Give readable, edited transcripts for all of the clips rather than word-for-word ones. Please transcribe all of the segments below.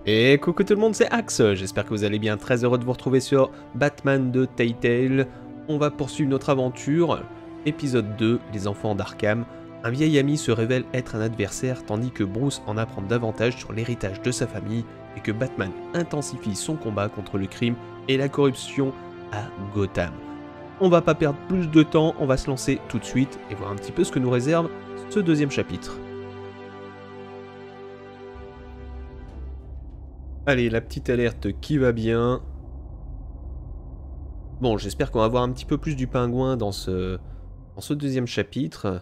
Et coucou tout le monde, c'est Axe, j'espère que vous allez bien, très heureux de vous retrouver sur Batman de Telltale. On va poursuivre notre aventure, épisode 2, les enfants d'Arkham. Un vieil ami se révèle être un adversaire tandis que Bruce en apprend davantage sur l'héritage de sa famille et que Batman intensifie son combat contre le crime et la corruption à Gotham. On va pas perdre plus de temps, on va se lancer tout de suite et voir un petit peu ce que nous réserve ce deuxième chapitre. Allez, la petite alerte qui va bien. Bon, j'espère qu'on va voir un petit peu plus du pingouin dans ce deuxième chapitre.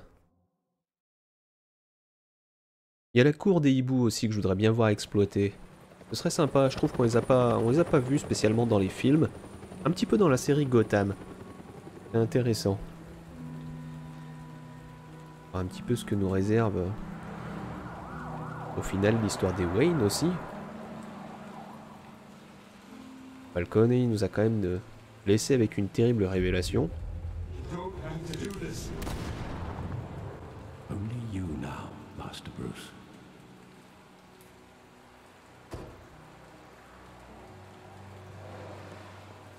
Il y a la cour des hiboux aussi que je voudrais bien voir exploiter. Ce serait sympa, je trouve qu'on les a pas vus spécialement dans les films. Un petit peu dans la série Gotham. C'est intéressant. Un petit peu ce que nous réserve au final l'histoire des Wayne aussi. Falcone, il nous a quand même laissé avec une terrible révélation.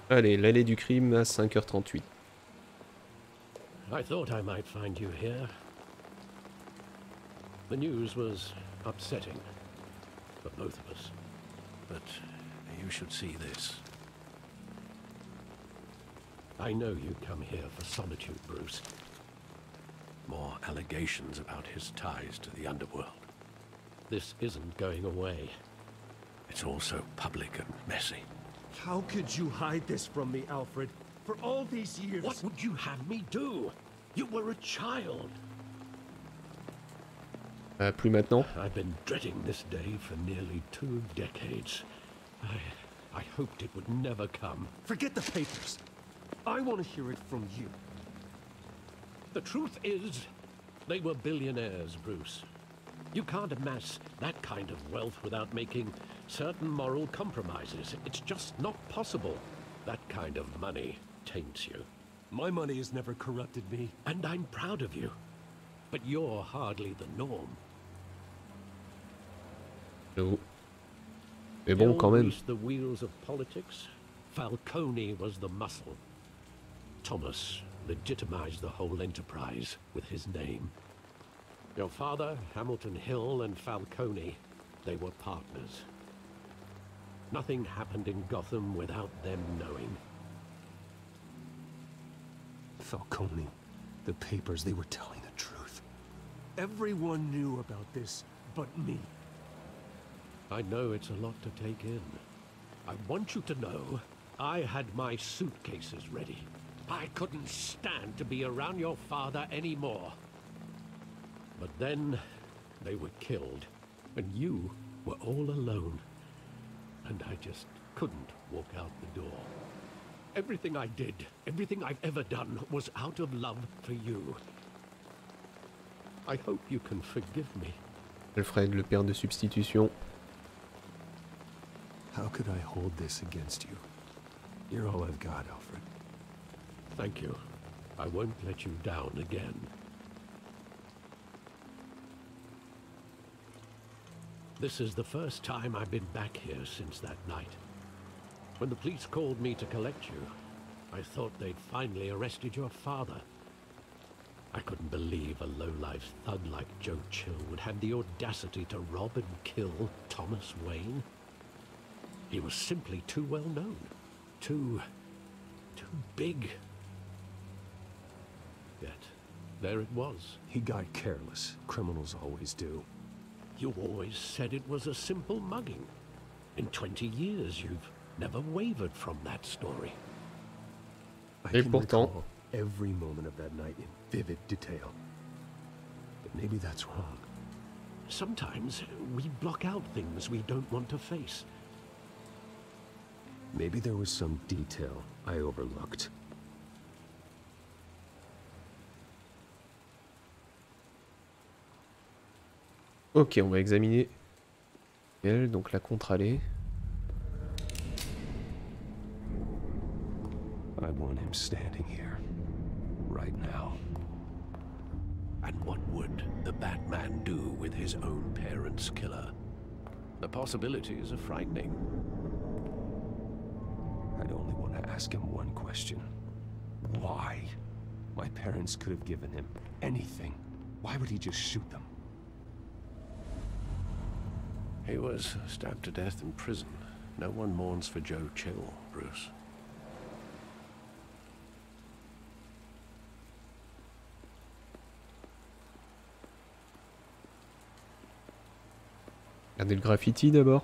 Allez, l'allée du crime à 5h38. I thought I might find you here. The news was upsetting for both of us. But you should see this. I know you come here for solitude, Bruce. More allegations about his ties to the underworld. This isn't going away. It's all so public and messy. How could you hide this from me, Alfred? For all these years... What would you have me do? You were a child. Plus maintenant. I've been dreading this day for nearly 2 decades. I hoped it would never come. Forget the papers. I want to hear it from you. The truth is, they were billionaires, Bruce. You can't amass that kind of wealth without making certain moral compromises. It's just not possible. That kind of money taints you. My money has never corrupted me. And I'm proud of you. But you're hardly the norm. No. Mais bon, quand même. The wheels of politics. Falcone was the muscle. Thomas legitimized the whole enterprise with his name. Your father, Hamilton Hill, and Falcone, they were partners. Nothing happened in Gotham without them knowing. Falcone, the papers, they were telling the truth. Everyone knew about this but me. I know it's a lot to take in. I want you to know I had my suitcases ready. I couldn't stand to be around your father anymore. But then they were killed, and you were all alone. And I just couldn't walk out the door. Everything I did, everything I've ever done, was out of love for you. I hope you can forgive me. Alfred, le père de substitution. How could I hold this against you? You're all I've got, Alfred. Thank you. I won't let you down again. This is the first time I've been back here since that night. When the police called me to collect you, I thought they'd finally arrested your father. I couldn't believe a low-life thug like Joe Chill would have the audacity to rob and kill Thomas Wayne. He was simply too well known. Too big. Yet, there it was. He got careless. Criminals always do. You always said it was a simple mugging. In 20 years, you've never wavered from that story. I can recall every moment of that night in vivid detail. But maybe that's wrong. Sometimes we block out things we don't want to face. Maybe there was some detail I overlooked. Ok, on va examiner elle, donc la contre-allée. I want him standing here, right now. And what would the Batman do with his own parents' killer? The possibilities are frightening. I'd only want to ask him one question. Why? My parents could have given him anything. Why would he just shoot them? He was stabbed to death in prison. No one mourns for Joe Chill, Bruce. Regardez le graffiti d'abord.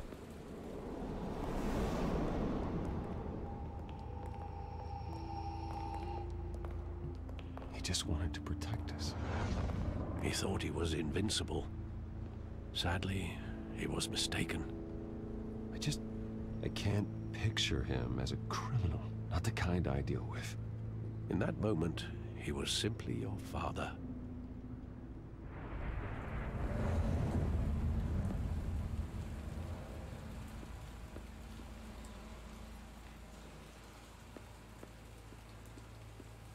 He just wanted to protect us. He thought he was invincible. Sadly, he was mistaken. I can't picture him as a criminal. Not the kind I deal with. In that moment, he was simply your father.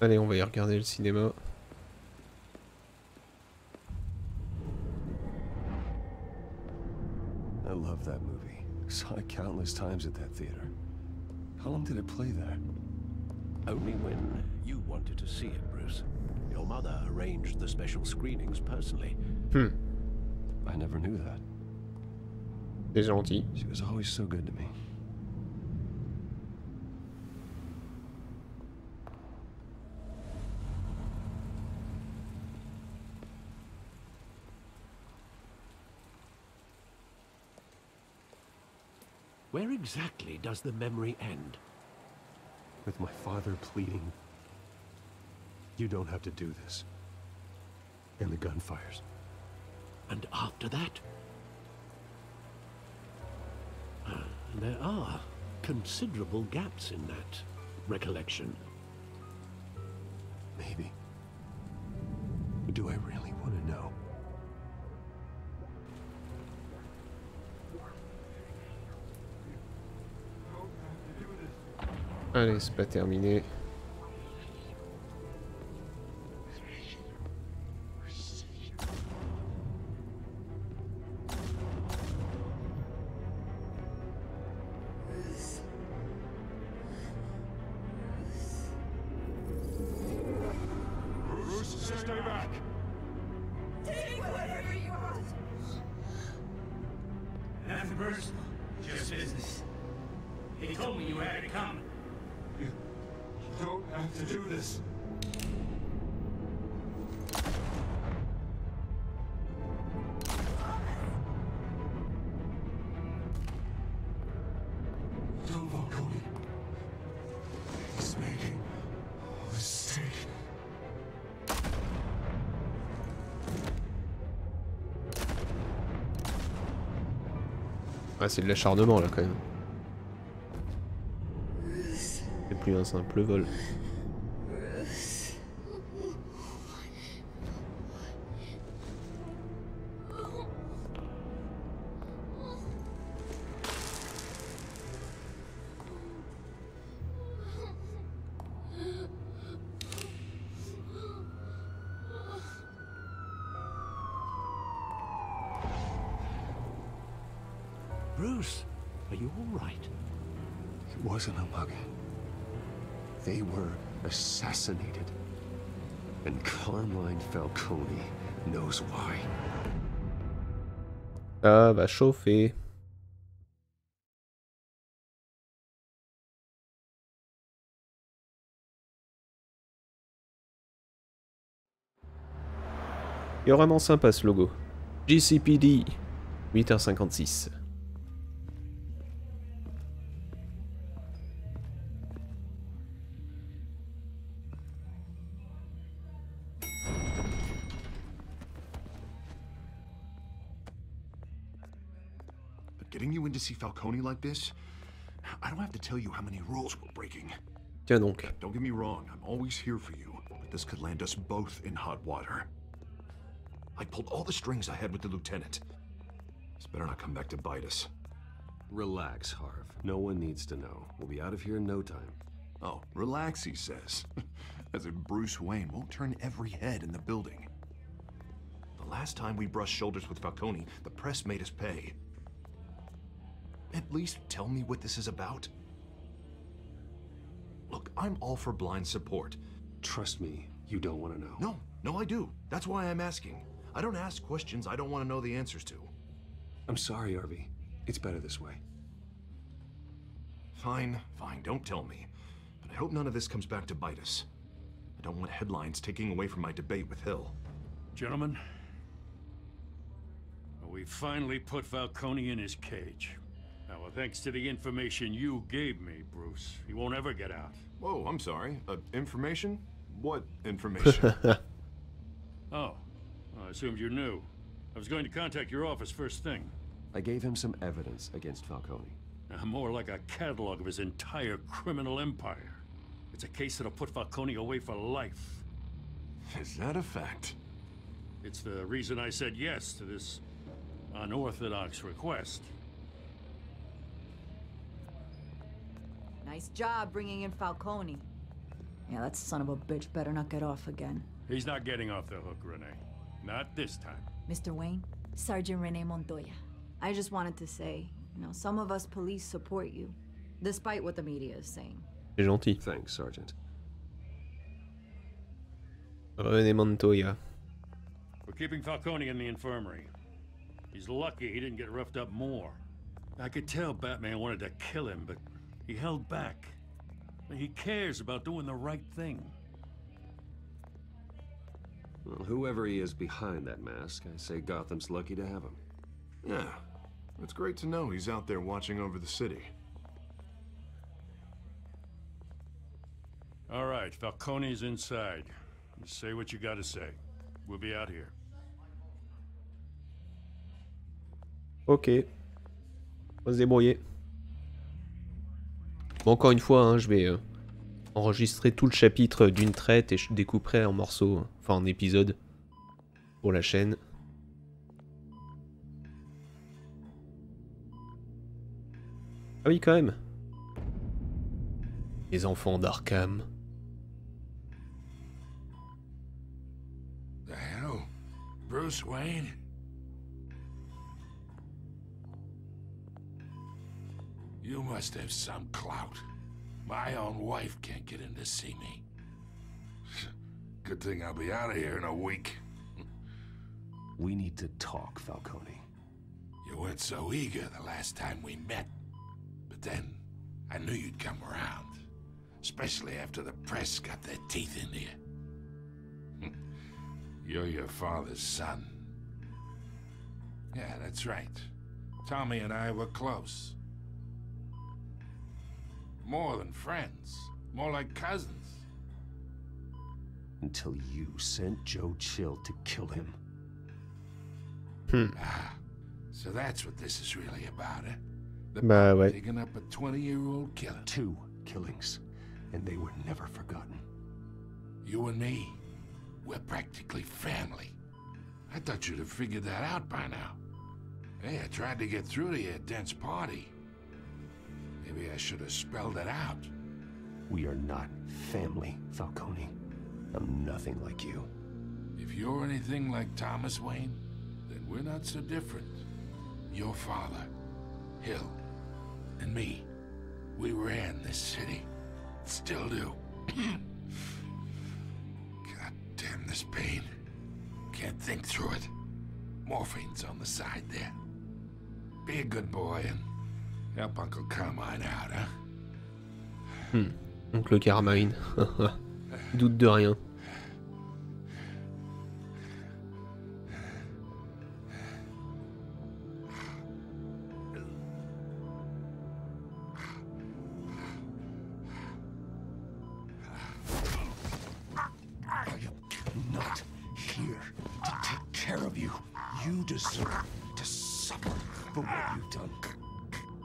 Allez, on va y regarder le cinéma. I love that movie. Saw it countless times at that theater. How long did it play there? Only when you wanted to see it, Bruce. Your mother arranged the special screenings personally. I never knew that. C'est gentil. She was always so good to me. Where exactly does the memory end? With my father pleading, "You don't have to do this." And the gun fires. And after that? There are considerable gaps in that recollection. Maybe. But do I really want to know? Allez, c'est pas terminé. Stay back! Take whatever you want. Nothing personal, just business. He told me you had to come. You don't have to do this. Don't walk on me. He's making a mistake. Ah, c'est de l'acharnement là quand même. C'est plus un simple vol. Bruce, are you all right? It wasn't a mug. They were assassinated. And Carmine Falcone knows why. Ça va chauffer. Il est vraiment sympa ce logo. GCPD, 8h56. Getting you in to see Falcone like this, I don't have to tell you how many rules we're breaking. Tiens donc. Don't get me wrong, I'm always here for you, but this could land us both in hot water. I pulled all the strings I had with the lieutenant. This better not come back to bite us. Relax, Harv. No one needs to know. We'll be out of here in no time. Oh, relax, he says. As if Bruce Wayne won't turn every head in the building. The last time we brushed shoulders with Falcone, the press made us pay. at least tell me what this is about? Look, I'm all for blind support. Trust me, you don't want to know. No, I do. That's why I'm asking. I don't ask questions I don't want to know the answers to. I'm sorry, Arby. It's better this way. Fine, don't tell me. But I hope none of this comes back to bite us. I don't want headlines taking away from my debate with Hill. Gentlemen, we finally put Falcone in his cage. Now, thanks to the information you gave me, Bruce, he won't ever get out. Whoa, I'm sorry. Information? What information? Oh, I assumed you knew. I was going to contact your office first thing. I gave him some evidence against Falcone. More like a catalog of his entire criminal empire. It's a case that'll put Falcone away for life. Is that a fact? It's the reason I said yes to this unorthodox request. Nice job bringing in Falcone. Yeah, that son of a bitch better not get off again. He's not getting off the hook, Renee. Not this time. Mr. Wayne, Sergeant Renee Montoya. I just wanted to say, some of us police support you, despite what the media is saying. C'est gentil. Thanks, Sergeant. René Montoya. We're keeping Falcone in the infirmary. He's lucky he didn't get roughed up more. I could tell Batman wanted to kill him, but he held back. He cares about doing the right thing. Well, whoever he is behind that mask, I say Gotham's lucky to have him. Yeah, it's great to know he's out there watching over the city. All right, Falcone's inside. You say what you gotta say. We'll be out here. Ok. On va se débrouiller. Bon, encore une fois, hein, je vais enregistrer tout le chapitre d'une traite et je découperai en morceaux, enfin en épisodes, pour la chaîne. Ah oui, quand même. Les enfants d'Arkham. The hell? Bruce Wayne? You must have some clout. My own wife can't get in to see me. Good thing I'll be out of here in a week. We need to talk, Falcone. You weren't so eager the last time we met. But then, I knew you'd come around. Especially after the press got their teeth into you. You're your father's son. Yeah, that's right. Tommy and I were close. More than friends. More like cousins. Until you sent Joe Chill to kill him. Ah, so that's what this is really about, eh? The Bah ouais. digging up a 20-year-old killer. 2 killings, and they were never forgotten. You and me, we're practically family. I thought you'd have figured that out by now. Hey, I tried to get through to your dense party. Maybe I should have spelled it out. We are not family, Falcone. I'm nothing like you. If you're anything like Thomas Wayne, then we're not so different. Your father, Hill, and me, we ran this city. Still do. God damn this pain. Can't think through it. Morphine's on the side there. Be a good boy and help Uncle Carmine out, huh? Oncle Carmine. Doute de rien. Not here to take care of you. You deserve to suffer for what you've done.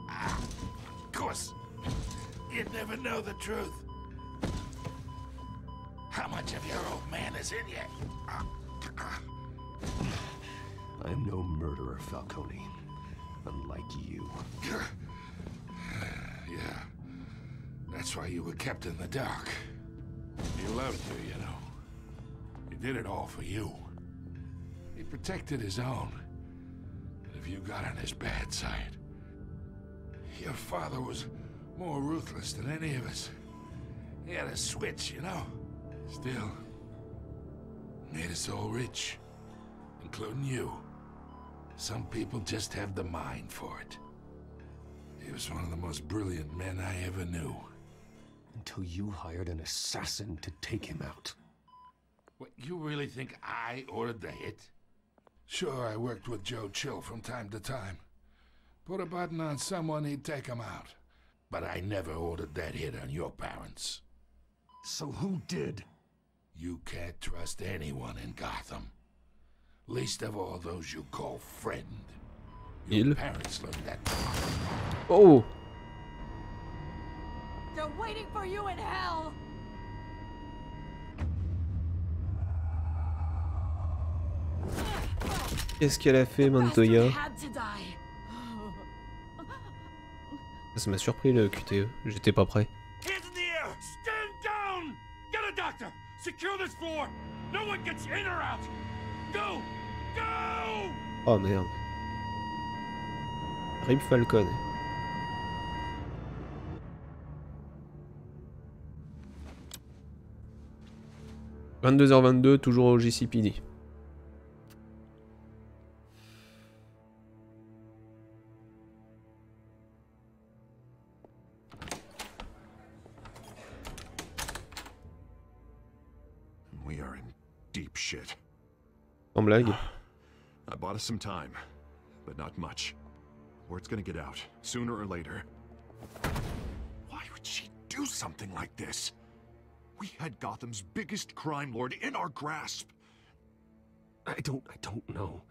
Of course. You'd never know the truth. How much of your old man is in you? I'm no murderer, Falcone. Unlike you. Yeah. That's why you were kept in the dark. He loved you, you know. He did it all for you. He protected his own. But if you got on his bad side, Your father was more ruthless than any of us. He had a switch, you know. Still, made us all rich, including you. Some people just have the mind for it. He was one of the most brilliant men I ever knew. Until you hired an assassin to take him out. What, you really think I ordered the hit? Sure, I worked with Joe Chill from time to time. Put a button on someone, he'd take him out. But I never ordered that hit on your parents. So who did? You can't trust anyone in Gotham. Least of all those you call friend. Your parents learned that. Oh! They're waiting for you in hell! Qu'est-ce qu'elle a fait, Montoya? Ça m'a surpris le QTE, j'étais pas prêt. Hands in the air! Stand down! Get a doctor! Secure this floor! No one gets in or out! Go! Go! Oh merde. Rip Falcon. « 22h22, toujours au JCPD. » We are in deep shit. En blague. I bought us some time, but not much. Word's gonna get out, sooner or later. Why would she do something like this? We had Gotham's biggest crime lord in our grasp. I don't know.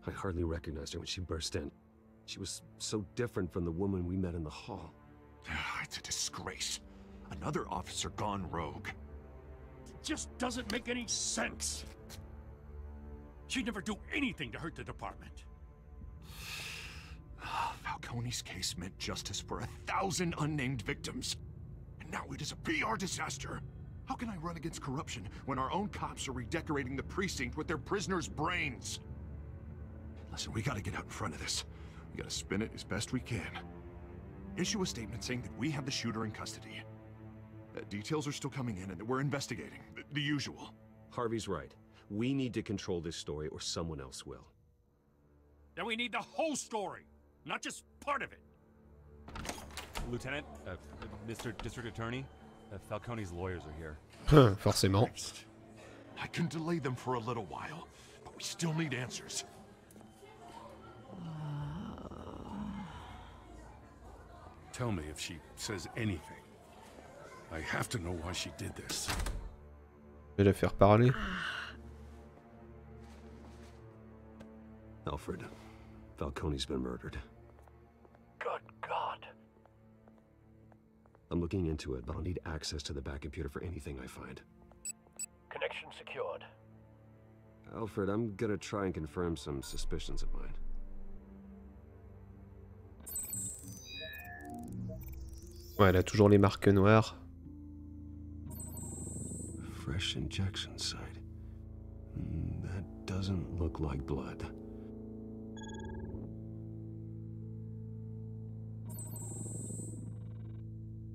I hardly recognized her when she burst in. She was so different from the woman we met in the hall. It's a disgrace. Another officer gone rogue. It just doesn't make any sense. She'd never do anything to hurt the department. Falcone's case meant justice for 1,000 unnamed victims. And now it is a PR disaster. How can I run against corruption when our own cops are redecorating the precinct with their prisoners' brains? Listen, we gotta get out in front of this. We gotta spin it as best we can. Issue a statement saying that we have the shooter in custody. Details are still coming in and that we're investigating. The usual. Harvey's right. We need to control this story or someone else will. Then we need the whole story, not just part of it. Lieutenant, Mr. District Attorney, Falcone's lawyers are here. Forcément. I can delay them for a little while, but we still need answers. Tell me if she says anything. I have to know why she did this. Je vais la faire parler. Alfred, Falcone's been murdered. Good God. I'm looking into it, but I'll need access to the back computer for anything I find. Connection secured. Alfred, I'm gonna try and confirm some suspicions of mine. Ouais, elle a toujours les marques noires. Fresh injection site. That doesn't look like blood.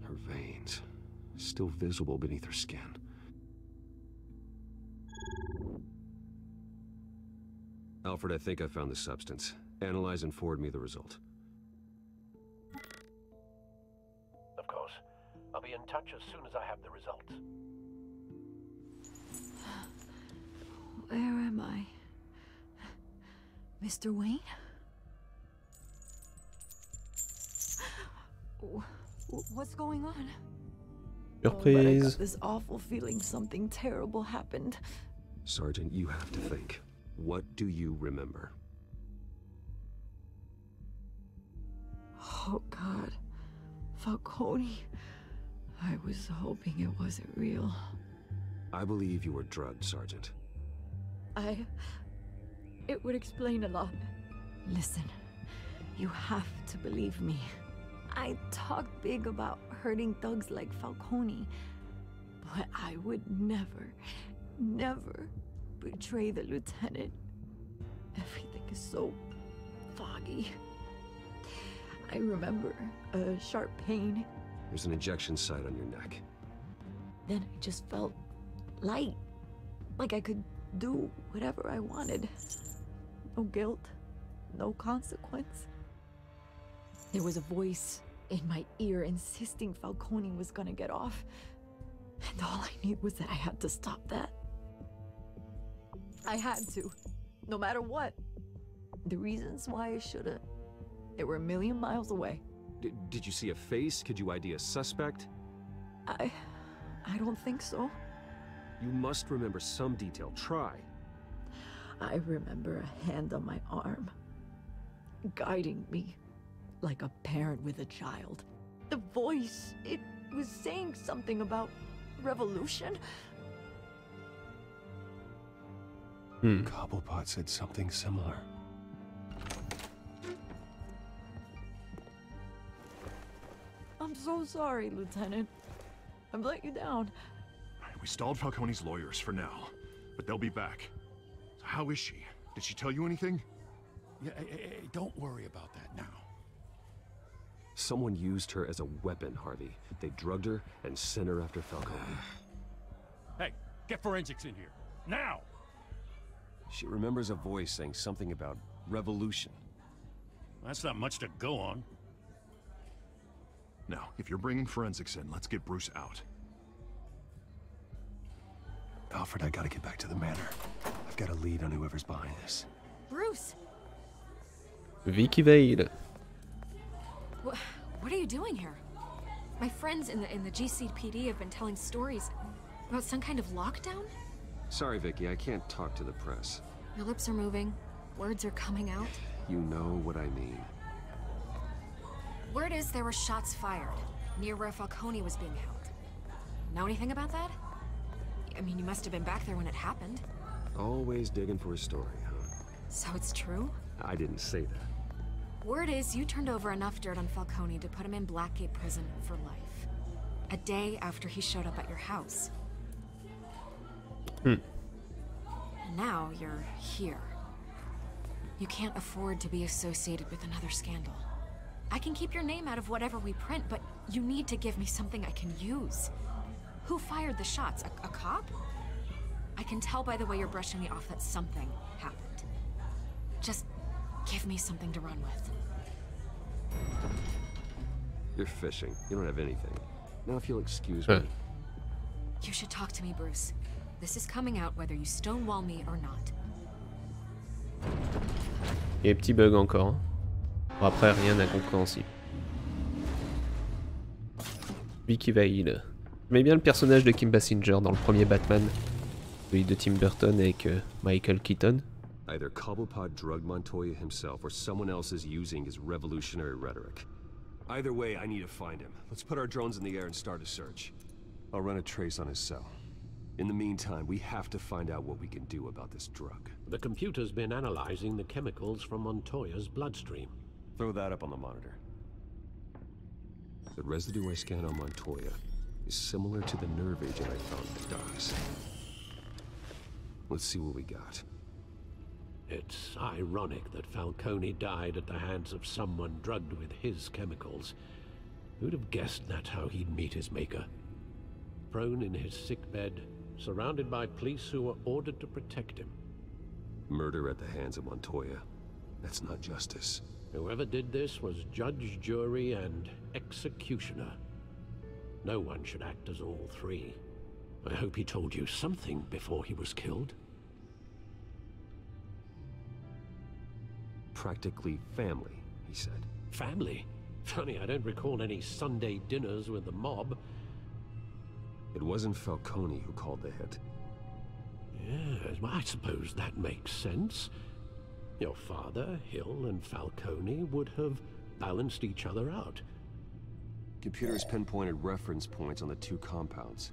Her veins, still visible beneath her skin. Alfred, I think I found the substance. Analyze and forward me the result. Of course. I'll be in touch as soon as I have the results. Where am I? Mr. Wayne? What's going on? Surprise. Oh, but I got this awful feeling something terrible happened. Sergeant, you have to think. What do you remember? Oh, God. Falcone. I was hoping it wasn't real. I believe you were drugged, Sergeant. It would explain a lot. Listen, you have to believe me. I talk big about hurting thugs like Falcone, but I would never betray the lieutenant. Everything is so foggy. I remember a sharp pain. There's an injection site on your neck. Then I just felt light. Like I could do whatever I wanted. No guilt, no consequence. There was a voice in my ear insisting Falcone was gonna get off. And all I knew was that I had to stop that. I had to, no matter what. The reasons why I shouldn't, they were a million miles away. Did you see a face? Could you ID a suspect? I don't think so. You must remember some detail. Try. I remember a hand on my arm, guiding me like a parent with a child. The voice, it was saying something about revolution. Cobblepot said something similar. I'm so sorry, Lieutenant. I've let you down. We stalled Falcone's lawyers for now, but they'll be back. So how is she? Did she tell you anything? Yeah, hey, don't worry about that now. Someone used her as a weapon, Harvey. They drugged her and sent her after Falcone. Hey, get forensics in here. Now! She remembers a voice saying something about revolution. That's not much to go on. Now, if you're bringing forensics in, let's get Bruce out. Alfred, I gotta get back to the manor. I've got a lead on whoever's behind this. Bruce! Vicky Vale. What are you doing here? My friends in the GCPD have been telling stories about some kind of lockdown? Sorry, Vicky, I can't talk to the press. Your lips are moving. Words are coming out. You know what I mean. Word is there were shots fired near where Falcone was being held. Know anything about that? I mean, you must have been back there when it happened. Always digging for a story, huh? So it's true? I didn't say that. Word is you turned over enough dirt on Falcone to put him in Blackgate Prison for life. A day after he showed up at your house. And now you're here. You can't afford to be associated with another scandal. I can keep your name out of whatever we print, but you need to give me something I can use. Who fired the shots? A cop? I can tell by the way you're brushing me off that something happened. Just give me something to run with. You're fishing. You don't have anything. Now if you'll excuse me. You should talk to me, Bruce. This is coming out whether you stonewall me or not. Il y a des petits bugs encore. Bon, après, rien d'incompréhensible. Vicky Vale. J'aimais bien le personnage de Kim Basinger dans le premier Batman, celui de Tim Burton avec Michael Keaton. Either Cobblepot drugged Montoya himself or someone else is using his revolutionary rhetoric. Either way, I need to find him. Let's put our drones in the air and start a search. I'll run a trace on his cell. In the meantime, we have to find out what we can do about this drug. The computer's been analyzing the chemicals from Montoya's bloodstream. Throw that up on the monitor. The residue I scanned on Montoya is similar to the nerve agent I found in the docks. Let's see what we got. It's ironic that Falcone died at the hands of someone drugged with his chemicals. Who'd have guessed that's how he'd meet his maker? Prone in his sickbed, surrounded by police who were ordered to protect him. Murder at the hands of Montoya. That's not justice. Whoever did this was judge, jury, and executioner. No one should act as all three. I hope he told you something before he was killed. Practically family, he said. Family? Funny, I don't recall any Sunday dinners with the mob. It wasn't Falcone who called the hit. Yes, well, I suppose that makes sense. Your father, Hill, and Falcone would have balanced each other out. Computers pinpointed reference points on the two compounds.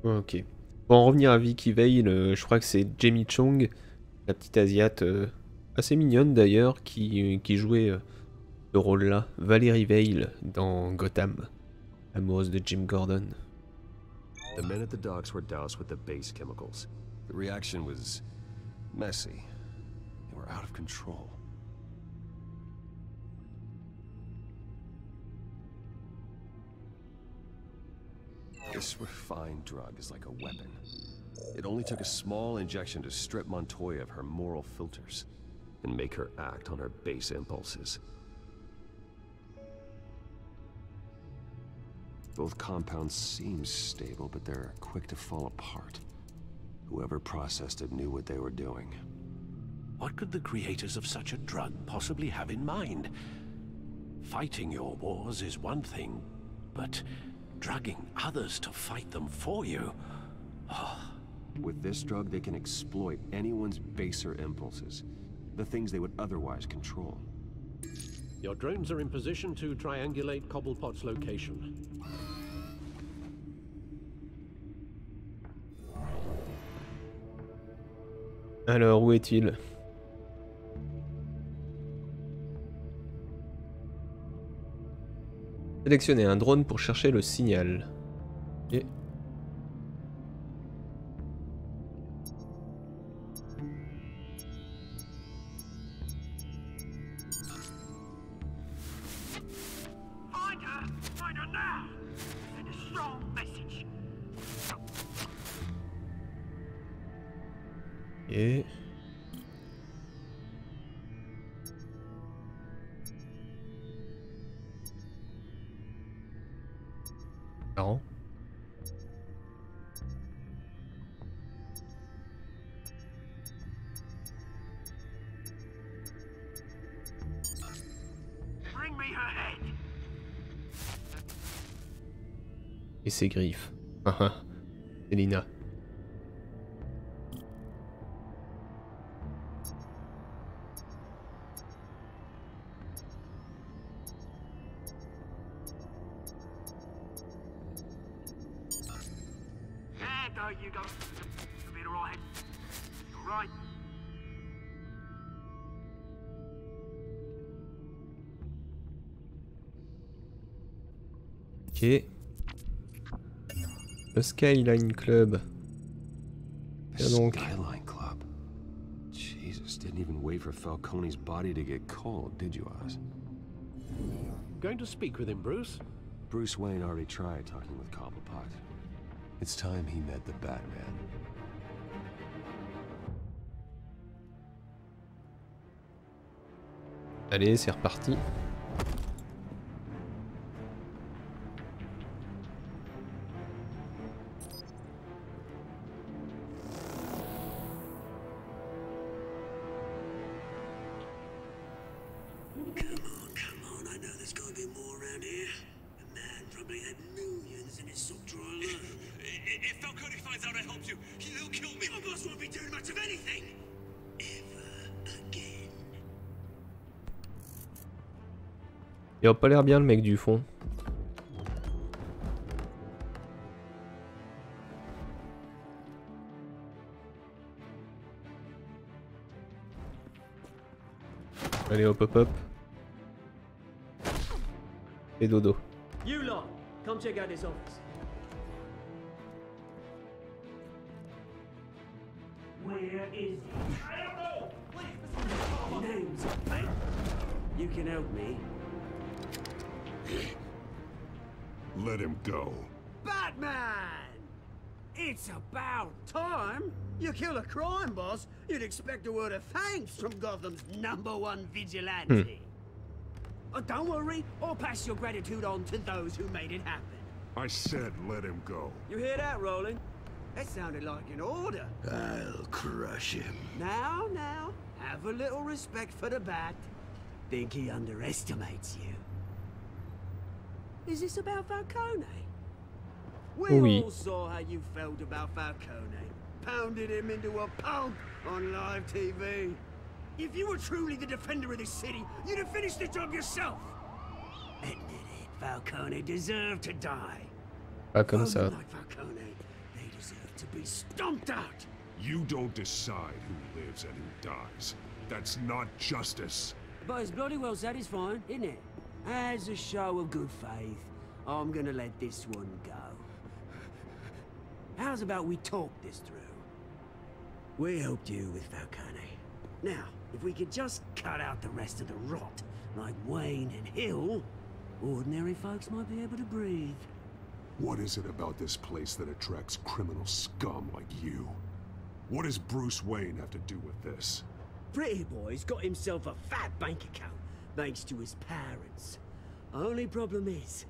Ok. Pour en revenir à Vicky Vale, je crois que c'est Jamie Chung, la petite asiate assez mignonne d'ailleurs, qui jouait ce rôle-là. Valérie Vale dans Gotham, amoureuse de Jim Gordon. The men at the docks were doused with the base chemicals. The reaction was messy. They were out of control. This refined drug is like a weapon. It only took a small injection to strip Montoya of her moral filters and make her act on her base impulses. Both compounds seem stable, but they're quick to fall apart. Whoever processed it knew what they were doing. What could the creators of such a drug possibly have in mind? Fighting your wars is one thing, but drugging others to fight them for you? Oh. With this drug, they can exploit anyone's baser impulses, the things they would otherwise control. Your drones are in position to triangulate Cobblepot's location. Alors, où est-il? Sélectionnez un drone pour chercher le signal. Et... Et... Marrant. Et ses griffes. C'est Lina. You go. You'll be all right. All right. Ok. Le Skyline Club. The donc. Skyline Club. Jesus, didn't even wait for Falcone's body to get cold, did you, Oz? Going to speak with him, Bruce? Bruce Wayne already tried talking with Cobblepot. It's time he met the Batman. Allez, c'est reparti. Il a pas l'air bien le mec du fond. Allez hop hop hop. Et dodo. You lot, come check out his office. Where is he? I don't know. Please, name's mate. You can help me. Let him go. Batman! It's about time. You kill a crime boss, you'd expect a word of thanks from Gotham's #1 vigilante. Don't worry, I'll pass your gratitude on to those who made it happen. I said let him go. You hear that, Roland? That sounded like an order. I'll crush him. Now, have a little respect for the Bat. Think he underestimates you. Is this about Falcone? We all saw how you felt about Falcone. Pounded him into a pulp on live TV. If you were truly the defender of this city, you'd have finished the job yourself. Admit it, Falcone deserved to die. Pas comme ça. Like Falcone, they deserve to be stomped out. You don't decide who lives and who dies. That's not justice. But it's bloody well satisfying, isn't it? As a show of good faith, I'm gonna let this one go. How's about we talk this through? We helped you with Falcone. Now, If we could just cut out the rest of the rot, like Wayne and Hill, ordinary folks might be able to breathe. What is it about this place that attracts criminal scum like you? What does Bruce Wayne have to do with this? Pretty boy's got himself a fat bank account, thanks to his parents. Only problem is,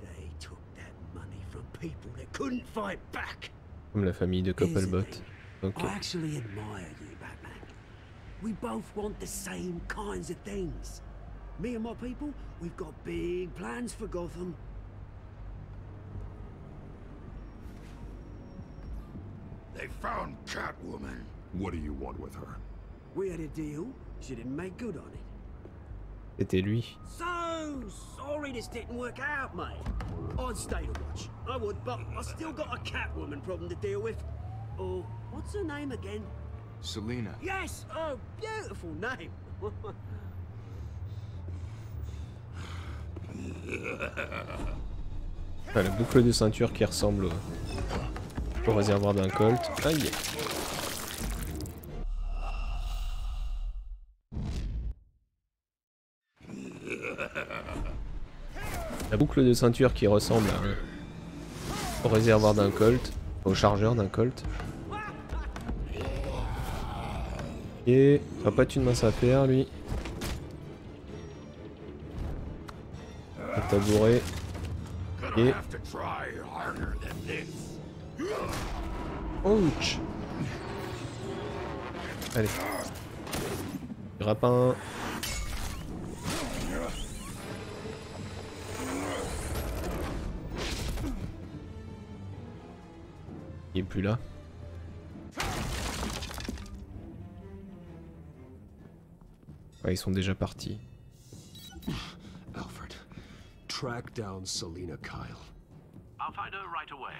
they took that money from people that couldn't fight back. Comme la famille de Copplebot. Ok. I actually admire you, Batman. We both want the same kinds of things. Me and my people, we've got big plans for Gotham. They found Catwoman. What do you want with her? We had a deal. She didn't make good on it. C'était lui. So sorry this didn't work out, mate. I'd stay to watch. I would, but I still got a Catwoman problem to deal with. Oh, what's her name again? Selina. Yes! Oh, beautiful name. Ah, la boucle de ceinture qui ressemble au réservoir d'un Colt. Aïe. La boucle de ceinture qui ressemble au réservoir d'un Colt, au chargeur d'un Colt. Et ça va pas être une mince affaire lui. Un tabouret. Et... Ouch. Allez. Grappin. Il est plus là. Ah, ils sont déjà partis. Alfred, track down Selina Kyle. I'll find her right away.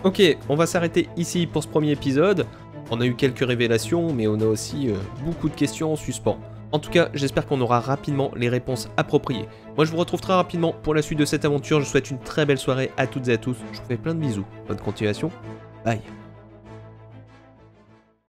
Ok, on va s'arrêter ici pour ce premier épisode. On a eu quelques révélations, mais on a aussi beaucoup de questions en suspens. En tout cas, j'espère qu'on aura rapidement les réponses appropriées. Moi, je vous retrouve très rapidement pour la suite de cette aventure. Je vous souhaite une très belle soirée à toutes et à tous. Je vous fais plein de bisous. Bonne continuation. Bye.